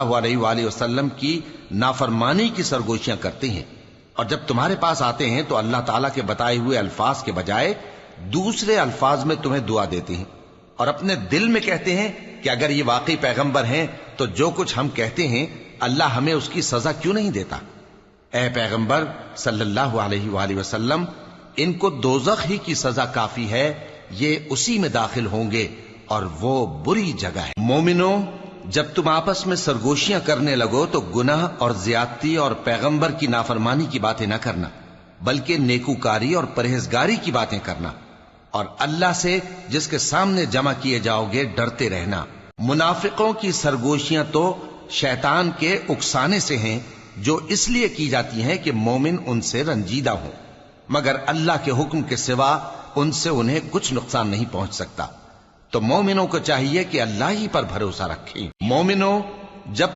अलैहि वसल्लम की नाफरमानी की सरगोशियां करते हैं, और जब तुम्हारे पास आते हैं तो अल्लाह ताला के बताए हुए अल्फाज के बजाय दूसरे अल्फाज में तुम्हें दुआ देते हैं, और अपने दिल में कहते हैं कि अगर ये वाकई पैगंबर हैं तो जो कुछ हम कहते हैं अल्लाह हमें उसकी सजा क्यों नहीं देता। ए पैगंबर सल्लल्लाहु अलैहि वसल्लम, इनको दोज़ख ही की सजा काफी है, ये उसी में दाखिल होंगे और वो बुरी जगह है। मोमिनो, जब तुम आपस में सरगोशियां करने लगो तो गुनाह और ज्यादती और पैगंबर की नाफरमानी की बातें न करना, बल्कि नेकूकारी और परहेजगारी की बातें करना, और अल्लाह से जिसके सामने जमा किए जाओगे डरते रहना। मुनाफिकों की सरगोशियां तो शैतान के उकसाने से हैं, जो इसलिए की जाती हैं कि मोमिन उनसे रंजीदा हो, मगर अल्लाह के हुक्म के सिवा उनसे उन्हें कुछ नुकसान नहीं पहुंच सकता। तो मोमिनों को चाहिए कि अल्लाह ही पर भरोसा रखें। मोमिनों, जब